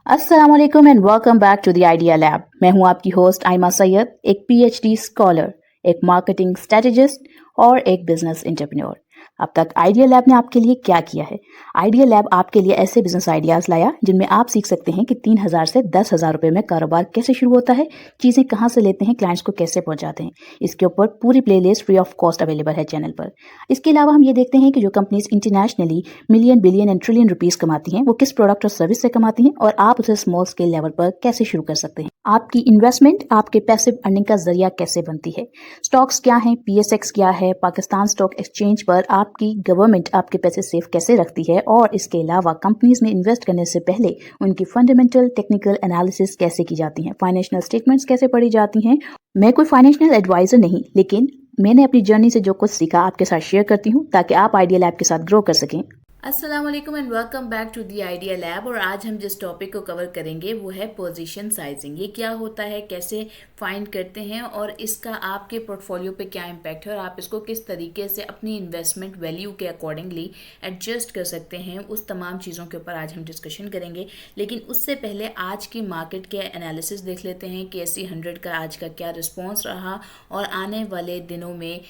अस्सलाम वालेकुम and welcome back to the Idea Lab. मैं हूं आपकी होस्ट आयमा सैयद, एक पीएचडी स्कॉलर, एक मार्केटिंग स्ट्रेटेजिस्ट और एक बिजनेस एंटरप्रेन्योर। अब तक आइडिया लैब ने आपके लिए क्या किया है? आइडिया लैब आपके लिए ऐसे बिजनेस आइडियाज लाया जिनमें आप सीख सकते हैं कि 3,000 से 10,000 रुपए में कारोबार कैसे शुरू होता है, चीजें कहां से लेते हैं, क्लाइंट्स को कैसे पहुंचाते हैं। इसके ऊपर पूरी playlist free of cost available है चैनल पर। इसके अलावा हम ये देखते हैं कि जो companies internationally million, billion and trillion rupees कमाती हैं, वो किस प्रोडक्ट और सर्विस से कमाती हैं और आप उसे स्मॉल स्केल लेवल पर कैसे शुरू कर सकते हैं। आपकी इन्वेस्टमेंट आपके पैसिव अर्निंग का जरिया कैसे बनती है। स्टॉक्स क्या हैं, पीएसएक्स क्या है, पाकिस्तान स्टॉक एक्सचेंज पर आपकी गवर्नमेंट आपके पैसे सेफ कैसे रखती है, और इसके अलावा कंपनीज में इन्वेस्ट करने से पहले उनकी फंडामेंटल टेक्निकल एनालिसिस कैसे की जाती है, फाइनेंशियल स्टेटमेंट्स कैसे पढ़ी जाती हैं। मैं कोई फाइनेंशियल एडवाइजर नहीं, लेकिन मैंने अपनी जर्नी से जो कुछ सीखा आपके साथ शेयर करती हूँ ताकि आप आइडिया लैब के साथ ग्रो कर सकें। अस्सलाम वालेकुम and welcome back to the Idea Lab. और आज हम जिस टॉपिक को कवर करेंगे वो है पोजीशन साइजिंग। ये क्या होता है, कैसे फाइंड करते हैं और इसका आपके पोर्टफोलियो पे क्या इम्पैक्ट है और आप इसको किस तरीके से अपनी इन्वेस्टमेंट वैल्यू के अकॉर्डिंगली एडजस्ट कर सकते हैं, उस तमाम चीज़ों के ऊपर आज हम डिस्कशन करेंगे। लेकिन उससे पहले आज की मार्केट के एनालिसिस देख लेते हैं कि KSE 100 का आज का क्या रिस्पॉन्स रहा और आने वाले दिनों में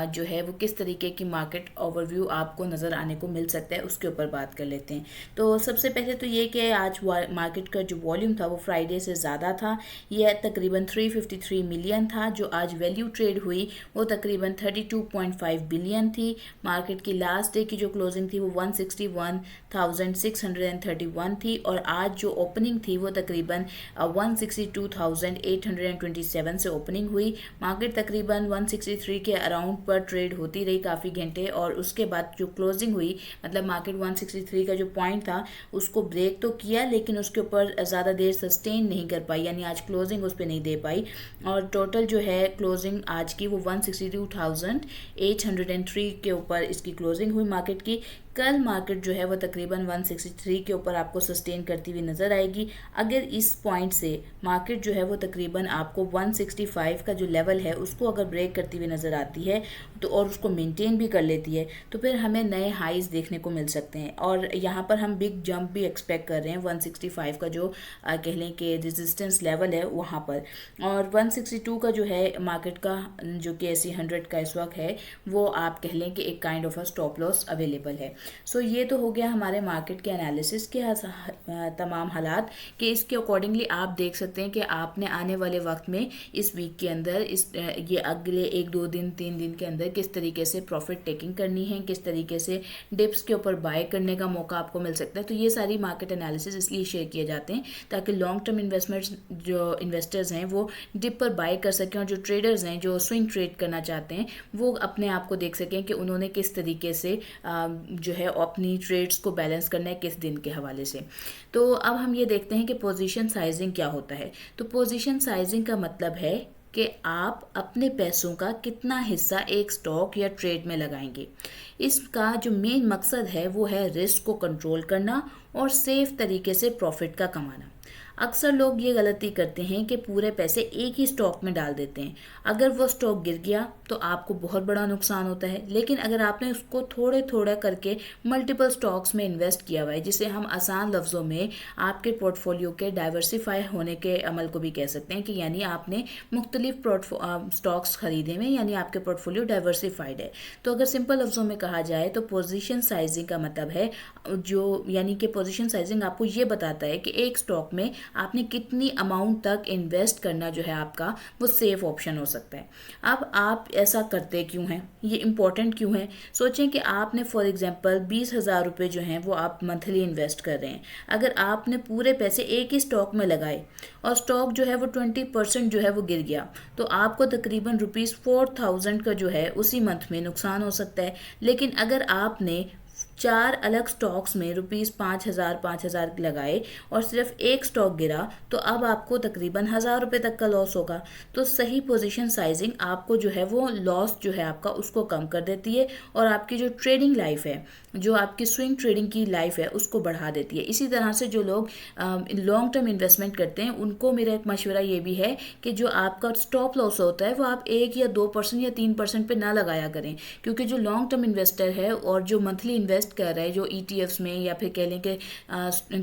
जो है वो किस तरीके की मार्केट ओवरव्यू आपको नज़र आने को मिल सकता है, उसके ऊपर बात कर लेते हैं। तो सबसे पहले तो ये कि आज मार्केट का जो वॉल्यूम था वो फ्राइडे से ज़्यादा था। यह तकरीबन 353 मिलियन था। जो आज वैल्यू ट्रेड हुई वो तकरीबन 32.5 बिलियन थी। मार्केट की लास्ट डे की जो क्लोजिंग थी वो 161,631 थी और आज जो ओपनिंग थी वो तकरीबन 162,827 से ओपनिंग हुई। मार्केट तकरीबन 163 के अराउंड पर ट्रेड होती रही काफ़ी घंटे और उसके बाद जो क्लोजिंग हुई, मतलब मार्केट 163 का जो पॉइंट था उसको ब्रेक तो किया लेकिन उसके ऊपर ज़्यादा देर सस्टेन नहीं कर पाई, यानी आज क्लोजिंग उस पर नहीं दे पाई। और टोटल जो है क्लोजिंग आज की वो 162,803 के ऊपर इसकी क्लोजिंग हुई मार्केट की। कल मार्केट जो है वो तकरीबन 163 के ऊपर आपको सस्टेन करती हुई नज़र आएगी। अगर इस पॉइंट से मार्केट जो है वो तकरीबन आपको 165 का जो लेवल है उसको अगर ब्रेक करती हुई नज़र आती है तो और उसको मेंटेन भी कर लेती है तो फिर हमें नए हाईज देखने को मिल सकते हैं। और यहाँ पर हम बिग जंप भी एक्सपेक्ट कर रहे हैं 165 का जो कह लें कि रेजिस्टेंस लेवल है वहाँ पर। और 162 का जो है मार्केट का जो KSE 100 का इस वक्त है वो आप कह लें कि एक kind of a stop loss available है। सो ये तो हो गया हमारे मार्केट के एनालिसिस के तमाम हालात कि इसके अकॉर्डिंगली आप देख सकते हैं कि आपने आने वाले वक्त में इस वीक के अंदर ये अगले 1-2 दिन 3 दिन के अंदर किस तरीके से प्रॉफिट टेकिंग करनी है, किस तरीके से डिप्स के ऊपर बाय करने का मौका आपको मिल सकता है। तो ये सारी मार्केट एनालिसिस इसलिए शेयर किए जाते हैं ताकि लॉन्ग टर्म इन्वेस्टमेंट्स जो इन्वेस्टर्स हैं वो डिप पर बाय कर सकें और जो ट्रेडर्स हैं जो स्विंग ट्रेड करना चाहते हैं वो अपने आप को देख सकें कि उन्होंने किस तरीके से जो है अपनी ट्रेड्स को बैलेंस करना है किस दिन के हवाले से। तो अब हम ये देखते हैं कि पोजीशन साइजिंग क्या होता है। तो पोजीशन साइजिंग का मतलब है कि आप अपने पैसों का कितना हिस्सा एक स्टॉक या ट्रेड में लगाएंगे। इसका जो मेन मकसद है वो है रिस्क को कंट्रोल करना और सेफ तरीके से प्रॉफिट का कमाना। अक्सर लोग ये गलती करते हैं कि पूरे पैसे एक ही स्टॉक में डाल देते हैं। अगर वो स्टॉक गिर गया तो आपको बहुत बड़ा नुकसान होता है, लेकिन अगर आपने उसको थोड़े थोड़ा करके मल्टीपल स्टॉक्स में इन्वेस्ट किया हुआ है, जिसे हम आसान लफ्ज़ों में आपके पोर्टफोलियो के डाइवर्सिफाई होने के अमल को भी कह सकते हैं कि यानी आपने मुख्तलिफ स्टॉक्स खरीदे हुए, यानी आपके पोर्टफोलियो डाइवर्सिफाइड है। तो अगर सिंपल लफ्ज़ों में कहा जाए तो पोजीशन साइजिंग का मतलब है जो यानी कि पोजीशन साइजिंग आपको ये बताता है कि एक स्टॉक में आपने कितनी अमाउंट तक इन्वेस्ट करना जो है आपका वो सेफ ऑप्शन हो सकता है। अब आप ऐसा करते क्यों हैं, ये इम्पोर्टेंट क्यों है? सोचें कि आपने फॉर एग्जांपल 20,000 रुपये जो हैं वो आप मंथली इन्वेस्ट कर रहे हैं। अगर आपने पूरे पैसे एक ही स्टॉक में लगाए और स्टॉक जो है वो 20% जो है वो गिर गया तो आपको तकरीबन ₹4,000 का जो है उसी मंथ में नुकसान हो सकता है। लेकिन अगर आपने 4 अलग स्टॉक्स में ₹5,000 लगाए और सिर्फ एक स्टॉक गिरा तो अब आपको तकरीबन 1,000 रुपये तक का लॉस होगा। तो सही पोजीशन साइजिंग आपको जो है वो लॉस जो है आपका उसको कम कर देती है और आपकी जो ट्रेडिंग लाइफ है, जो आपकी स्विंग ट्रेडिंग की लाइफ है उसको बढ़ा देती है। इसी तरह से जो लोग लॉन्ग टर्म इन्वेस्टमेंट करते हैं उनको मेरा एक मशवरा ये भी है कि जो आपका स्टॉप लॉस होता है वो आप 1 या 2% या 3% पे ना लगाया करें, क्योंकि जो लॉन्ग टर्म इन्वेस्टर है और जो मंथली इन्वेस्ट इन्वेस्ट कर रहे हैं, जो ETFs में या फिर कह लें कि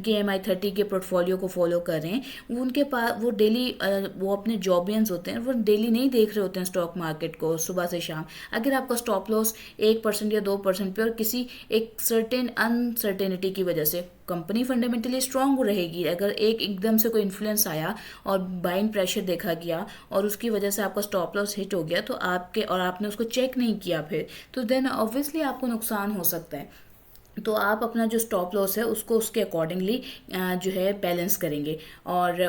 KMI 30 के पोर्टफोलियो को फॉलो कर रहे हैं, उनके पास वो डेली वो अपने जॉबियंस होते हैं, वो डेली नहीं देख रहे होते हैं स्टॉक मार्केट को सुबह से शाम। अगर आपका स्टॉप लॉस 1% या 2% पे और किसी एक सर्टेन अनसर्टेनिटी की वजह से, कंपनी फंडामेंटली स्ट्रांग रहेगी, अगर एकदम से कोई इन्फ्लुएंस आया और बाइंग प्रेशर देखा गया और उसकी वजह से आपका स्टॉप लॉस हिट हो गया तो आपने उसको चेक नहीं किया फिर, तो देन ऑब्वियसली आपको नुकसान हो सकता है। तो आप अपना जो स्टॉप लॉस है उसको उसके अकॉर्डिंगली जो है बैलेंस करेंगे। और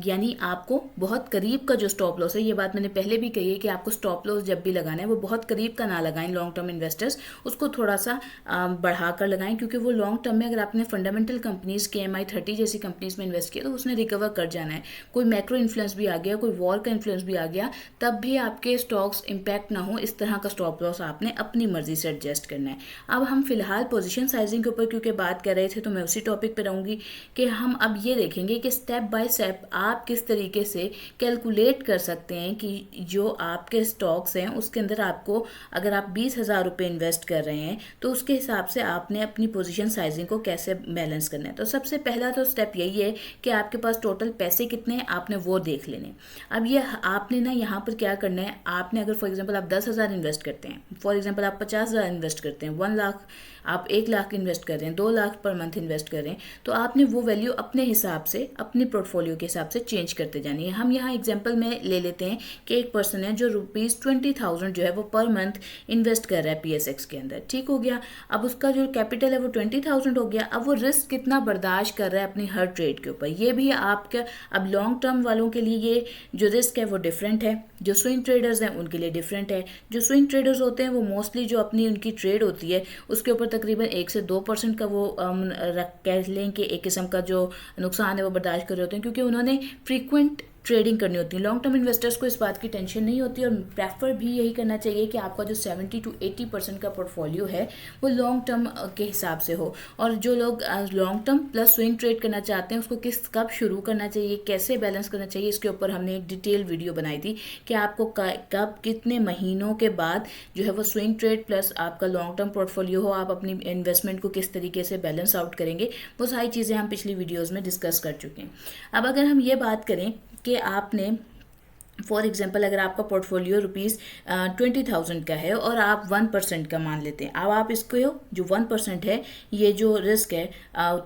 यानी आपको बहुत करीब का जो स्टॉप लॉस है, ये बात मैंने पहले भी कही है कि आपको स्टॉप लॉस जब भी लगाना है वो बहुत करीब का ना लगाएं। लॉन्ग टर्म इन्वेस्टर्स उसको थोड़ा सा बढ़ा कर लगाएं, क्योंकि वो लॉन्ग टर्म में अगर आपने फंडामेंटल कंपनीज KMI 30 जैसी कंपनीज में इन्वेस्ट किया तो उसने रिकवर कर जाना है। कोई मैक्रो इन्फ्लुएंस भी आ गया, कोई वॉर का इन्फ्लुएंस भी आ गया, तब भी आपके स्टॉक्स इम्पैक्ट ना हो, इस तरह का स्टॉप लॉस आपने अपनी मर्जी से एडजस्ट करना है। अब हम फिलहाल पोजीशन साइजिंग के ऊपर क्योंकि बात कर रहे थे तो मैं उसी टॉपिक पे रहूंगी कि हम अब ये देखेंगे कि स्टेप बाय स्टेप आप किस तरीके से कैलकुलेट कर सकते हैं कि जो आपके स्टॉक्स हैं उसके अंदर आपको, अगर आप 20,000 रुपये इन्वेस्ट कर रहे हैं तो उसके हिसाब से आपने अपनी पोजीशन साइजिंग को कैसे बैलेंस करना है। तो सबसे पहला तो स्टेप यही है कि आपके पास टोटल पैसे कितने हैं, आपने वो देख लेने। अब ये आपने ना यहाँ पर क्या करना है, आपने अगर फॉर एग्जाम्पल आप 10,000 इन्वेस्ट करते हैं, फॉर एग्जाम्पल आप 50,000 इन्वेस्ट करते हैं, 1 लाख, आप 1 लाख इन्वेस्ट कर रहे हैं, 2 लाख पर मंथ इन्वेस्ट कर रहे हैं, तो आपने वो वैल्यू अपने हिसाब से, अपनी पोर्टफोलियो के हिसाब से चेंज करते जानी है। हम यहाँ एग्जांपल में ले लेते हैं कि एक पर्सन है जो ₹20,000 जो है वो पर मंथ इन्वेस्ट कर रहा है PSX के अंदर, ठीक हो गया। अब उसका जो कैपिटल है वो 20,000 हो गया। अब वो रिस्क कितना बर्दाश्त कर रहा है अपनी हर ट्रेड के ऊपर, ये भी आपका, अब लॉन्ग टर्म वालों के लिए ये जो रिस्क है वो डिफरेंट है, जो स्विंग ट्रेडर्स हैं उनके लिए डिफरेंट है। जो स्विंग ट्रेडर्स होते हैं वो मोस्टली जो अपनी उनकी ट्रेड होती है उसके ऊपर तकरीबन 1 से 2% का वो कह लें कि एक किस्म का जो नुकसान है वो बर्दाश्त कर रहे होते हैं, क्योंकि उन्होंने फ्रीक्वेंट ट्रेडिंग करनी होती है। लॉन्ग टर्म इन्वेस्टर्स को इस बात की टेंशन नहीं होती और प्रेफर भी यही करना चाहिए कि आपका जो 70 to 80% का पोर्टफोलियो है वो लॉन्ग टर्म के हिसाब से हो। और जो लोग long term plus swing trade करना चाहते हैं उसको कब शुरू करना चाहिए, कैसे बैलेंस करना चाहिए, इसके ऊपर हमने एक डिटेल वीडियो बनाई थी कि आपको कब कितने महीनों के बाद जो है वो स्विंग ट्रेड प्लस आपका लॉन्ग टर्म पोर्टफोलियो हो, आप अपनी इन्वेस्टमेंट को किस तरीके से बैलेंस आउट करेंगे, वो सारी चीज़ें हम पिछली वीडियोज़ में डिस्कस कर चुके हैं। अब अगर हम ये बात करें कि आपने फॉर एग्जाम्पल अगर आपका पोर्टफोलियो ₹20,000 का है और आप 1% का मान लेते हैं, अब आप इसको जो 1% है ये जो रिस्क है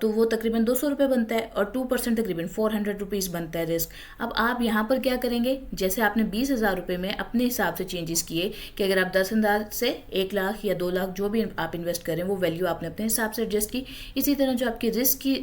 तो वो तकरीबन ₹200 बनता है और 2% तकरीबन ₹400 बनता है रिस्क। अब आप यहाँ पर क्या करेंगे, जैसे आपने 20,000 रुपये में अपने हिसाब से चेंजेस किए कि अगर आप 10,000 से 1 लाख या 2 लाख जो भी आप इन्वेस्ट करें वो वैल्यू आपने अपने हिसाब से एडजस्ट की, इसी तरह जो आपकी रिस्क की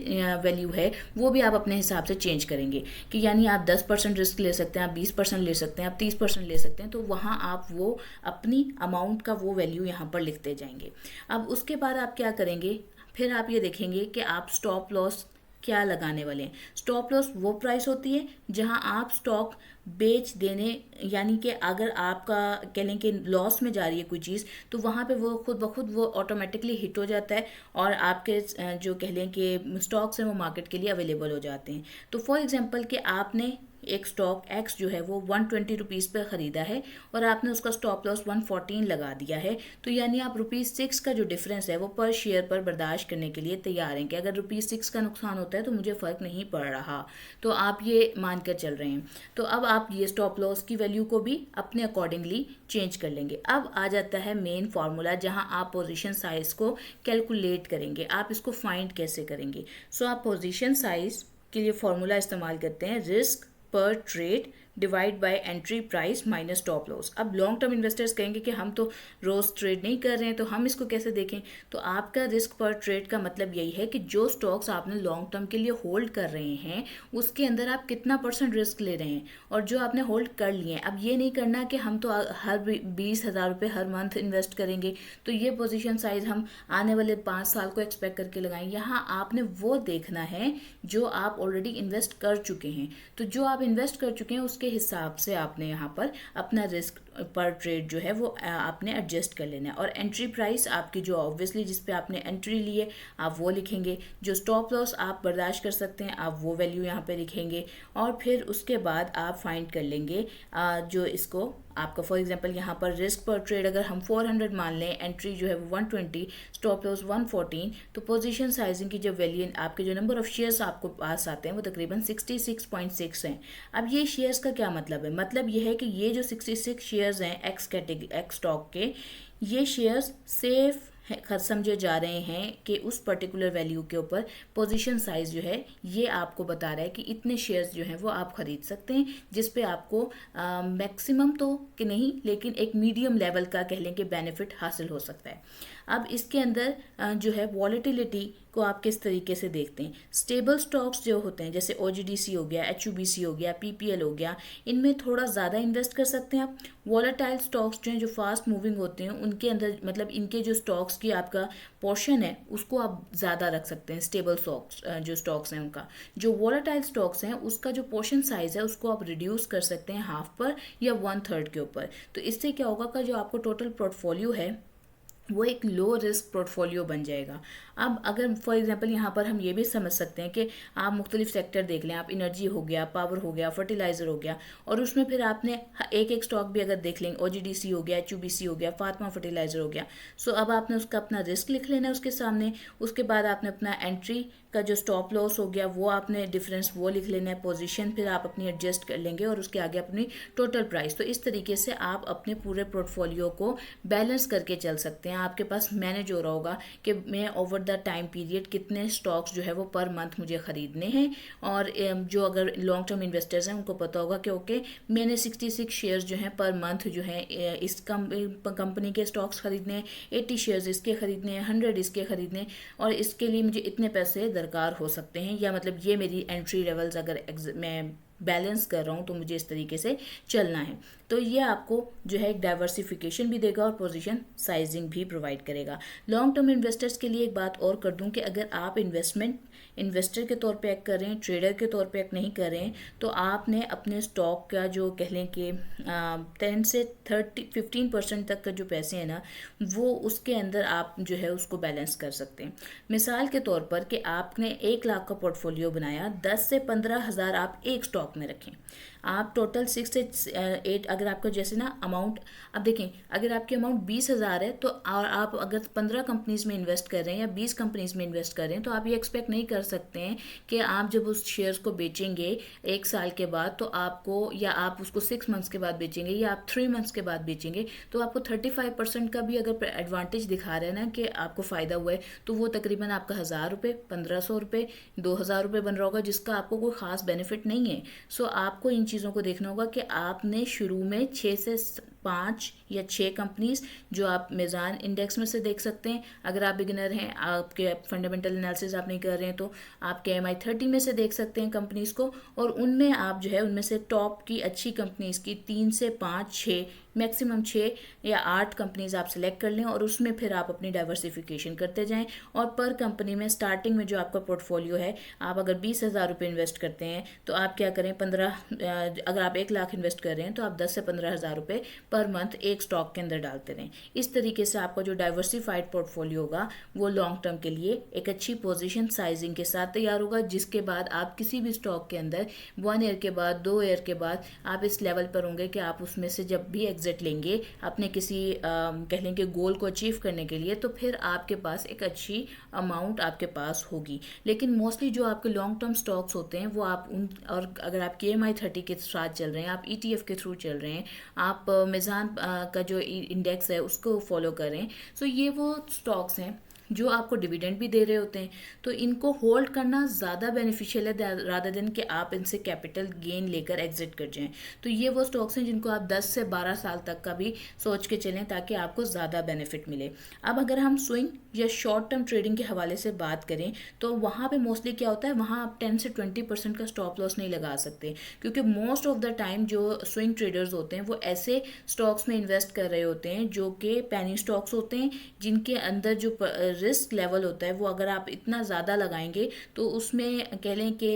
वैल्यू है वो भी आप अपने हिसाब से चेंज करेंगे कि यानी आप 10% रिस्क ले सकते हैं, आप 20% ले सकते हैं, आप 30% ले सकते हैं, तो वहाँ आप वो अपनी अमाउंट का वो वैल्यू यहाँ पर लिखते जाएंगे। अब उसके बाद आप क्या करेंगे, फिर आप ये देखेंगे कि आप स्टॉप लॉस क्या लगाने वाले हैं। स्टॉप लॉस वो प्राइस होती है जहां आप स्टॉक बेच देने, यानी कि अगर आपका कह लें कि लॉस में जा रही है कोई चीज़ तो वहाँ पे वो खुद ब खुद वो ऑटोमेटिकली हिट हो जाता है और आपके जो कह लें कि स्टॉक्स हैं वो मार्केट के लिए अवेलेबल हो जाते हैं। तो फॉर एग्जांपल कि आपने एक स्टॉक X जो है वो 120 रुपीज़ पर ख़रीदा है और आपने उसका स्टॉप लॉस 114 लगा दिया है, तो यानी आप ₹6 का जो डिफरेंस है वो पर शेयर पर बर्दाश्त करने के लिए तैयार हैं कि अगर ₹6 का नुकसान होता है तो मुझे फ़र्क नहीं पड़ रहा, तो आप ये मान कर चल रहे हैं। तो अब आप ये स्टॉप लॉस की वैल्यू को भी अपने अकॉर्डिंगली चेंज कर लेंगे। अब आ जाता है मेन फार्मूला जहां आप पोजीशन साइज को कैलकुलेट करेंगे। आप इसको फाइंड कैसे करेंगे? सो आप पोजीशन साइज के लिए फार्मूला इस्तेमाल करते हैं रिस्क पर trade divide by entry price minus stop loss. अब लॉन्ग टर्म इन्वेस्टर्स कहेंगे कि हम तो रोज ट्रेड नहीं कर रहे हैं तो हम इसको कैसे देखें, तो आपका रिस्क पर ट्रेड का मतलब यही है कि जो स्टॉक्स आपने लॉन्ग टर्म के लिए होल्ड कर रहे हैं उसके अंदर आप कितना % रिस्क ले रहे हैं और जो आपने होल्ड कर लिए हैं। अब ये नहीं करना कि हम तो हर 20,000 रुपये हर मंथ इन्वेस्ट करेंगे तो ये पोजिशन साइज हम आने वाले 5 साल को एक्सपेक्ट करके लगाएं। यहाँ आपने वो देखना है जो आप ऑलरेडी इन्वेस्ट कर चुके हैं, तो जो आप इन्वेस्ट कर चुके हैं उसके हिसाब से आपने यहाँ पर अपना रिस्क पर ट्रेड जो है वो आपने एडजस्ट कर लेना है। और एंट्री प्राइस आपकी जो ऑब्वियसली जिस पे आपने एंट्री ली है आप वो लिखेंगे, जो स्टॉप लॉस आप बर्दाश्त कर सकते हैं आप वो वैल्यू यहाँ पे लिखेंगे, और फिर उसके बाद आप फाइंड कर लेंगे जो इसको आपका फॉर एग्जांपल यहाँ पर रिस्क पर ट्रेड अगर हम 400 मान लें, एंट्री जो है वो 120, स्टॉप लॉस 114, तो पोजीशन साइजिंग की जो वैल्यू आपके जो नंबर ऑफ शेयर्स आपको पास आते हैं वो तकरीबन 66.6 हैं। अब ये शेयर्स का क्या मतलब है? मतलब ये है कि ये जो 66 शेयर्स हैं एक्स स्टॉक के, ये शेयर्स सेफ समझे जा रहे हैं कि उस पर्टिकुलर वैल्यू के ऊपर पोजीशन साइज जो है ये आपको बता रहा है कि इतने शेयर्स जो हैं वो आप खरीद सकते हैं, जिस पे आपको मैक्सिमम तो कि नहीं लेकिन एक मीडियम लेवल का कह लें कि बेनिफिट हासिल हो सकता है। अब इसके अंदर जो है वॉलेटिलिटी को आप किस तरीके से देखते हैं। स्टेबल स्टॉक्स जो होते हैं जैसे OGDC हो गया, HUBC हो गया, PPL हो गया, इनमें थोड़ा ज़्यादा इन्वेस्ट कर सकते हैं आप। वॉलेटाइल स्टॉक्स जो हैं जो फास्ट मूविंग होते हैं उनके अंदर मतलब इनके जो स्टॉक्स की आपका पोर्शन है उसको आप ज़्यादा रख सकते हैं। स्टेबल स्टॉक्स जो स्टॉक्स हैं उनका, जो वॉलेटाइल स्टॉक्स हैं उसका जो पोर्शन साइज है उसको आप रिड्यूस कर सकते हैं हाफ पर या 1/3 के ऊपर। तो इससे क्या होगा कि जो आपको टोटल पोर्टफोलियो है वो एक लो रिस्क पोर्टफोलियो बन जाएगा। अब अगर फॉर एग्जांपल यहाँ पर हम ये भी समझ सकते हैं कि आप मुख्तलिफ सेक्टर देख लें, आप एनर्जी हो गया, पावर हो गया, फर्टिलाइज़र हो गया, और उसमें फिर आपने एक एक स्टॉक भी अगर देख लें, OGDC हो गया, HUBC हो गया, फातिमा फर्टिलाइज़र हो गया, सो अब आपने उसका अपना रिस्क लिख लेना है उसके सामने। उसके बाद आपने अपना एंट्री का जो स्टॉप लॉस हो गया वो आपने डिफरेंस वो लिख लेना है, पोजीशन फिर आप अपनी एडजस्ट कर लेंगे और उसके आगे अपनी टोटल प्राइस। तो इस तरीके से आप अपने पूरे पोर्टफोलियो को बैलेंस करके चल सकते हैं। आपके पास मैनेज हो रहा होगा कि मैं ओवर द टाइम पीरियड कितने स्टॉक्स जो है वो पर मंथ मुझे ख़रीदने हैं, और जो अगर लॉन्ग टर्म इन्वेस्टर्स हैं उनको पता होगा कि ओके मैंने 66 शेयर्स जो हैं पर मंथ जो है इस कंपनी के स्टॉक्स खरीदने हैं, 80 शेयर्स इसके खरीदने हैं, 100 इसके खरीदने हैं, और इसके लिए मुझे इतने पैसे दरकार हो सकते हैं, या मतलब ये मेरी एंट्री लेवल्स अगर मैं बैलेंस कर रहा हूँ तो मुझे इस तरीके से चलना है। तो ये आपको जो है एक डाइवर्सिफिकेशन भी देगा और पोजीशन साइजिंग भी प्रोवाइड करेगा। लॉन्ग टर्म इन्वेस्टर्स के लिए एक बात और कर दूं कि अगर आप इन्वेस्टर के तौर पे एक्ट कर रहे हैं, ट्रेडर के तौर पे एक्ट नहीं कर रहे हैं, तो आपने अपने स्टॉक का जो कह लें कि 10 से 15% तक का जो पैसे हैं ना वो उसके अंदर आप जो है उसको बैलेंस कर सकते हैं। मिसाल के तौर पर कि आपने 1 लाख का पोर्टफोलियो बनाया, 10 से 15,000 आप एक स्टॉक में रखें। आप टोटल 6 से 8 अगर आपका जैसे ना अमाउंट, अब देखें अगर आपकी अमाउंट 20,000 है तो और आप अगर 15 कंपनीज में इन्वेस्ट कर रहे हैं या 20 कंपनीज में इन्वेस्ट कर रहे हैं, तो आप ये एक्सपेक्ट नहीं कर सकते हैं कि आप जब उस शेयर्स को बेचेंगे 1 साल के बाद तो आपको, या आप उसको 6 मंथ्स के बाद बेचेंगे या आप 3 मंथ्स के बाद बेचेंगे, तो आपको 35% का भी अगर एडवांटेज दिखा रहे हैं ना कि आपको फ़ायदा हुआ है, तो वो तकरीबन आपका 1,000 रुपये, 1,500 रुपये, 2,000 रुपये बन रहा होगा, जिसका आपको कोई ख़ास बेनिफिट नहीं है। सो आपको इन चीज़ों को देखना होगा कि आपने शुरू में 6 से 5 या 6 कंपनीज जो आप मेज़ान इंडेक्स में से देख सकते हैं, अगर आप बिगिनर हैं, आपके फंडामेंटल एनालिसिस आप नहीं कर रहे हैं, तो आपके MI30 में से देख सकते हैं कंपनीज को, और उनमें आप जो है उनमें से टॉप की अच्छी कंपनीज की 3 से 5, 6 मैक्सिमम 6 या 8 कंपनीज आप सिलेक्ट कर लें, और उसमें फिर आप अपनी डाइवर्सिफिकेशन करते जाएं। और पर कंपनी में स्टार्टिंग में जो आपका पोर्टफोलियो है, आप अगर 20,000 रुपये इन्वेस्ट करते हैं तो आप क्या करें, अगर आप 1 लाख इन्वेस्ट कर रहे हैं तो आप 10 से 15,000 रुपये पर मंथ एक स्टॉक के अंदर डालते रहें। इस तरीके से आपका जो डाइवर्सिफाइड पोर्टफोलियो होगा वो लॉन्ग टर्म के लिए एक अच्छी पोजीशन साइजिंग के साथ तैयार होगा, जिसके बाद आप किसी भी स्टॉक के अंदर 1 ईयर के बाद, 2 ईयर के बाद आप इस लेवल पर होंगे कि आप उसमें से जब भी एग्जिट लेंगे अपने किसी कह लें कि गोल को अचीव करने के लिए, तो फिर आपके पास एक अच्छी अमाउंट आपके पास होगी। लेकिन मोस्टली जो आपके लॉन्ग टर्म स्टॉक्स होते हैं वो आप उन, और अगर आप KMI30 के साथ चल रहे हैं, आप ETF के थ्रू चल रहे हैं, आप मेज़ान का जो इंडेक्स है उसको फॉलो करें, सो ये वो स्टॉक्स हैं जो आपको डिविडेंड भी दे रहे होते हैं, तो इनको होल्ड करना ज़्यादा बेनिफिशियल है रादर देन कि आप इनसे कैपिटल गेन लेकर एग्जिट कर जाएं। तो ये वो स्टॉक्स हैं जिनको आप 10 से 12 साल तक का भी सोच के चलें ताकि आपको ज़्यादा बेनिफिट मिले। अब अगर हम स्विंग या शॉर्ट टर्म ट्रेडिंग के हवाले से बात करें तो वहाँ पे मोस्टली क्या होता है, वहाँ आप 10 से 20% का स्टॉप लॉस नहीं लगा सकते, क्योंकि मोस्ट ऑफ द टाइम जो स्विंग ट्रेडर्स होते हैं वो ऐसे स्टॉक्स में इन्वेस्ट कर रहे होते हैं जो कि पैनी स्टॉक्स होते हैं, जिनके अंदर जो रिस्क लेवल होता है वो अगर आप इतना ज़्यादा लगाएंगे तो उसमें कह लें कि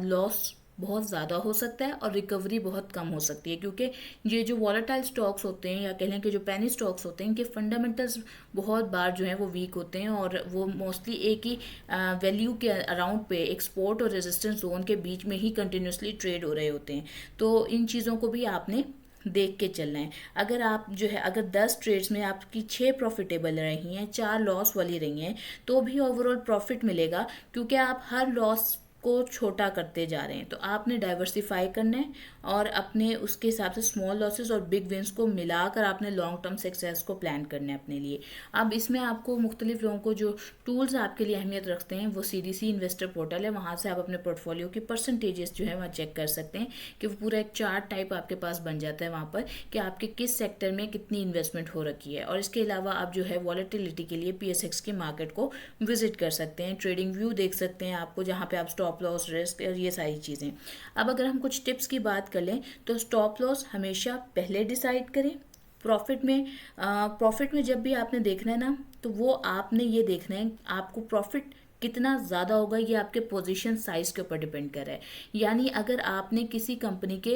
लॉस बहुत ज़्यादा हो सकता है और रिकवरी बहुत कम हो सकती है, क्योंकि ये जो वॉलेटाइल स्टॉक्स होते हैं या कह लें कि जो पेनी स्टॉक्स होते हैं, इनके फंडामेंटल्स बहुत बार जो है वो वीक होते हैं और वो मोस्टली एक ही वैल्यू के अराउंड पे एक सपोर्ट और रेजिस्टेंस जोन के बीच में ही कंटिन्यूसली ट्रेड हो रहे होते हैं। तो इन चीज़ों को भी आपने देख के चलना है। अगर आप जो है अगर 10 ट्रेड्स में आपकी 6 प्रॉफिटेबल रही हैं, 4 लॉस वाली रही हैं, तो भी ओवरऑल प्रॉफिट मिलेगा, क्योंकि आप हर लॉस को छोटा करते जा रहे हैं। तो आपने डाइवर्सिफाई करना है और अपने उसके हिसाब से स्मॉल लॉसेस और बिग विंस को मिलाकर आपने लॉन्ग टर्म सक्सेस को प्लान करना है अपने लिए। अब इसमें आपको मुख्तलिफ लोगों को जो टूल्स आपके लिए अहमियत रखते हैं वो CDC इन्वेस्टर पोर्टल है, वहाँ से आप अपने पोर्टफोलियो की परसेंटेजेस जो है वहाँ चेक कर सकते हैं कि वो पूरा एक चार्ट टाइप आपके पास बन जाता है वहाँ पर कि आपके किस सेक्टर में कितनी इन्वेस्टमेंट हो रखी है। और इसके अलावा आप जो है वॉलेटिलिटी के लिए PSX की मार्केट को विजिट कर सकते हैं, ट्रेडिंग व्यू देख सकते हैं आपको, जहाँ पे आप स्टॉप लॉस, रिस्क और ये सारी चीज़ें। अब अगर हम कुछ टिप्स की बात कर लें तो स्टॉप लॉस हमेशा पहले डिसाइड करें। प्रॉफिट में जब भी आपने देखना है ना, तो वो आपने ये देखना है आपको प्रॉफिट कितना ज़्यादा होगा, ये आपके पोजीशन साइज के ऊपर डिपेंड कर रहा है। यानी अगर आपने किसी कंपनी के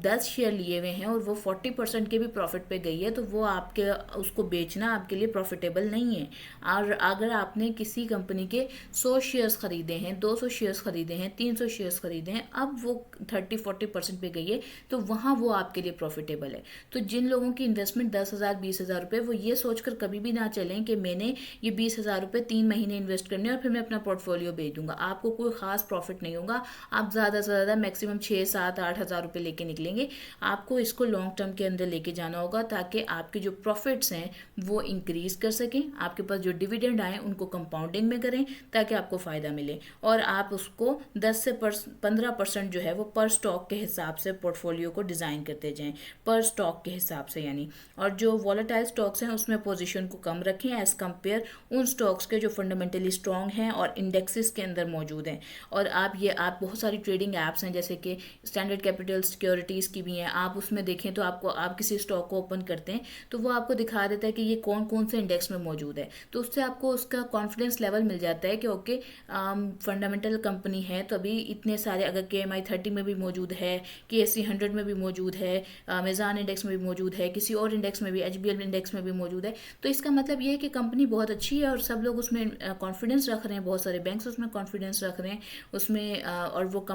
10 शेयर लिए हुए हैं और वो 40% के भी प्रॉफिट पे गई है, तो वो आपके उसको बेचना आपके लिए प्रॉफिटेबल नहीं है। और अगर आपने किसी कंपनी के 100 शेयर्स खरीदे हैं, 200 शेयर्स खरीदे हैं, 300 शेयर्स खरीदे हैं, अब वो 30-40% पे गई है, तो वहाँ वो आपके लिए प्रॉफिटेबल है। तो जिन लोगों की इन्वेस्टमेंट 10,000 20,000 रुपये, वो ये सोचकर कभी भी ना चलें कि मैंने ये 20,000 रुपये 3 महीने इन्वेस्ट करने और फिर मैं अपना पोर्टफोलियो बेच दूंगा। आपको कोई खास प्रॉफिट नहीं होगा, आप ज़्यादा से ज़्यादा मैक्सिमम 6-7-8 हज़ार रुपये लेके निकलेंगे। आपको इसको लॉन्ग टर्म के अंदर लेके जाना होगा ताकि आपके जो प्रॉफिट्स हैं वो इंक्रीज कर सकें, आपके पास जो डिविडेंड आए उनको कंपाउंडिंग में करें ताकि आपको फ़ायदा मिले, और आप उसको 10 से 15% जो है वो पर स्टॉक के हिसाब से पोर्टफोलियो को डिज़ाइन करते जाएं, पर स्टॉक के हिसाब से यानी। और जो वॉलेटाइल स्टॉक्स हैं उसमें पोजीशन को कम रखें एज़ कम्पेयर उन स्टॉक्स के जो फंडामेंटली स्ट्रॉन्ग हैं और इंडेक्सेस के अंदर मौजूद हैं। और आप बहुत सारी ट्रेडिंग ऐप्स हैं जैसे कि स्टैंडर्ड कैपिटल सिक्योरिटीज़ की भी हैं, आप उसमें देखें तो आपको, आप किसी स्टॉक को ओपन करते हैं तो वो आपको दिखा देता है कि ये कौन कौन से इंडेक्स में मौजूद है, तो उससे आपको उसका कॉन्फिडेंस लेवल मिल जाता है कि ओके फंडामेंटल कंपनी है, तो अभी इतने सारे अगर KMI 30 में भी मौजूद है, KSE 100 में भी मौजूद है, मेज़ान इंडेक्स में भी मौजूद है, किसी और इंडेक्स में भी, HBL इंडेक्स में भी मौजूद है, तो इसका मतलब ये है कि कंपनी बहुत अच्छी है और सब लोग उसमें कॉन्फिडेंस रख रहे हैं, बहुत सारे बैंक्स उसमें कॉन्फिडेंस रख रहे हैं उसमें, और वो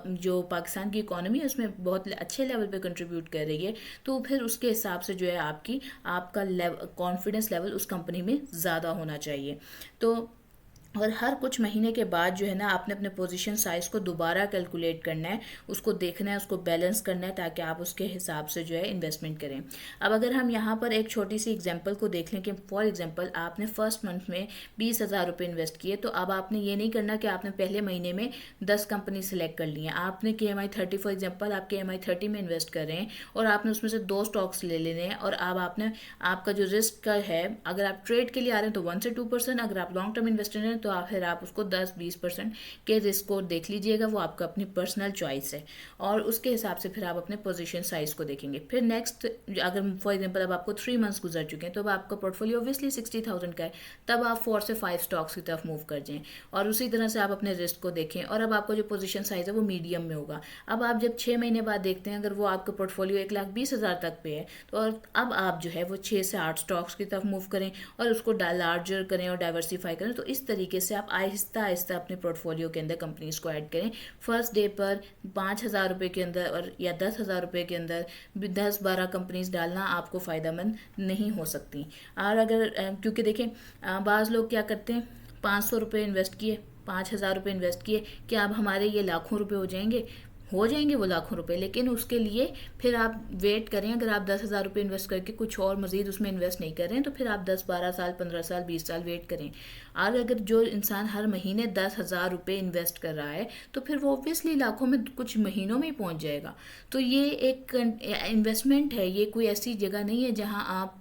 जो पाकिस्तान की इकोनॉमी है उसमें बहुत अच्छे लेवल पे कंट्रीब्यूट कर रही है, तो फिर उसके हिसाब से जो है आपका कॉन्फिडेंस लेवल उस कंपनी में ज़्यादा होना चाहिए। तो और हर कुछ महीने के बाद जो है ना आपने अपने पोजीशन साइज़ को दोबारा कैलकुलेट करना है, उसको देखना है, उसको बैलेंस करना है ताकि आप उसके हिसाब से जो है इन्वेस्टमेंट करें। अब अगर हम यहाँ पर एक छोटी सी एग्जांपल को देख लें कि फॉर एग्जांपल आपने फर्स्ट मंथ में 20,000 रुपये इन्वेस्ट किए, तो अब आपने ये नहीं करना कि आपने पहले महीने में 10 कंपनी सेलेक्ट कर ली हैं। आपने KMI 30 फॉर एग्जाम्पल आप KMI 30 में इन्वेस्ट कर रहे हैं और आपने उसमें से 2 स्टॉक्स ले लेने हैं, और अब आपने आपका जो रिस्क का है, अगर आप ट्रेड के लिए आ रहे हैं तो 1 से 2%, अगर आप लॉन्ग टर्म इन्वेस्टर हैं तो फिर आप उसको 10-20% के रिस्क को देख लीजिएगा, वो आपका अपनी पर्सनल चॉइस है, और उसके हिसाब से फिर आप अपने पोजीशन साइज को देखेंगे। फिर नेक्स्ट अगर फॉर एग्जांपल अब आपको 3 मंथ्स गुजर चुके हैं तो अब आपका पोर्टफोलियो ऑब्वियसली 60,000 का है, तब आप 4 से 5 स्टॉक्स की तरफ मूव कर जाएं, और उसी तरह से आप अपने रिस्क को देखें, और अब आपका जो पोजीशन साइज है वो मीडियम में होगा। अब आप जब 6 महीने बाद देखते हैं अगर वो आपका पोर्टफोलियो 1,20,000 तक पे है, तो अब आप जो है वो 6 से 8 स्टॉक्स की तरफ मूव करें और उसको लार्जर करें और डाइवर्सिफाई करें। तो इस तरीके से आप आहिस्ता आहिस्ता अपने पोर्टफोलियो के अंदर कंपनीज को ऐड करें। फर्स्ट डे पर 5,000 रुपये के अंदर और या 10,000 रुपये के अंदर 10-12 कंपनीज डालना आपको फ़ायदेमंद नहीं हो सकती। और अगर क्योंकि देखें बाज़ लोग क्या करते हैं, 500 रुपये इन्वेस्ट किए, 5,000 रुपये इन्वेस्ट किए, क्या अब हमारे ये लाखों रुपये हो जाएंगे वो लाखों रुपए, लेकिन उसके लिए फिर आप वेट करें। अगर आप 10,000 रुपये इन्वेस्ट करके कुछ और मजीद उसमें इन्वेस्ट नहीं कर रहे हैं तो फिर आप 10-12 साल, 15 साल, 20 साल वेट करें। और अगर जो इंसान हर महीने 10,000 रुपये इन्वेस्ट कर रहा है तो फिर वो ऑब्वियसली लाखों में कुछ महीनों में ही पहुंच जाएगा। तो ये एक इन्वेस्टमेंट है, ये कोई ऐसी जगह नहीं है जहाँ आप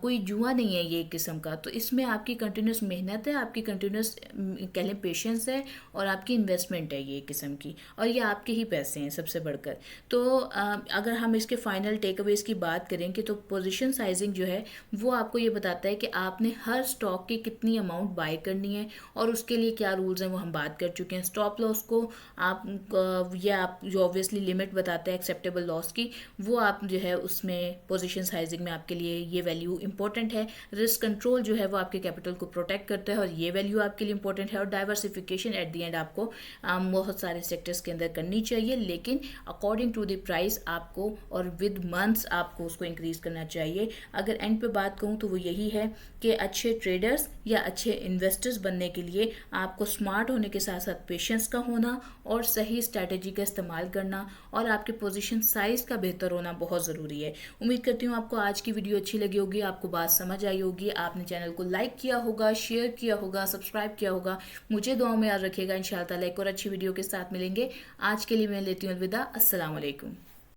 कोई जुआ नहीं है ये एक किस्म का। तो इसमें आपकी कंटिन्यूस मेहनत है, आपकी कंटिन्यूस कह लें पेशेंस है, और आपकी इन्वेस्टमेंट है ये एक किस्म की, और ये आपके ही पैसे हैं सबसे बढ़कर। तो अगर हम इसके फाइनल टेक अवेज की बात करें कि तो पोजीशन साइजिंग जो है वो आपको ये बताता है कि आपने हर स्टॉक की कितनी अमाउंट अमाउंट बाय करनी है, और उसके लिए क्या रूल्स हैं वो हम बात कर चुके हैं। स्टॉप लॉस को आप आप जो ऑब्वियसली लिमिट बताते हैं एक्सेप्टेबल लॉस की, वो आप जो है उसमें पोजीशन साइजिंग में आपके लिए ये वैल्यू इंपॉर्टेंट है। रिस्क कंट्रोल जो है वो आपके कैपिटल को प्रोटेक्ट करता है और ये वैल्यू आपके लिए इंपॉर्टेंट है। और डाइवर्सिफिकेशन एट दी एंड आपको बहुत सारे सेक्टर्स के अंदर करनी चाहिए, लेकिन अकॉर्डिंग टू द प्राइस आपको और विद मंथ्स आपको उसको इंक्रीज करना चाहिए। अगर एंड पे बात कहूँ तो वो यही है कि अच्छे ट्रेडर्स या अच्छे इन्वेस्टर्स बनने के लिए आपको स्मार्ट होने के साथ साथ पेशेंस का होना और सही स्ट्रैटेजी का इस्तेमाल करना और आपके पोजीशन साइज का बेहतर होना बहुत ज़रूरी है। उम्मीद करती हूँ आपको आज की वीडियो अच्छी लगी होगी, आपको बात समझ आई होगी, आपने चैनल को लाइक किया होगा, शेयर किया होगा, सब्सक्राइब किया होगा। मुझे दुआओं में याद रखिएगा। इंशाअल्लाह एक और अच्छी वीडियो के साथ मिलेंगे। आज के लिए मैं लेती हूँ अलविदा। अस्सलाम वालेकुम।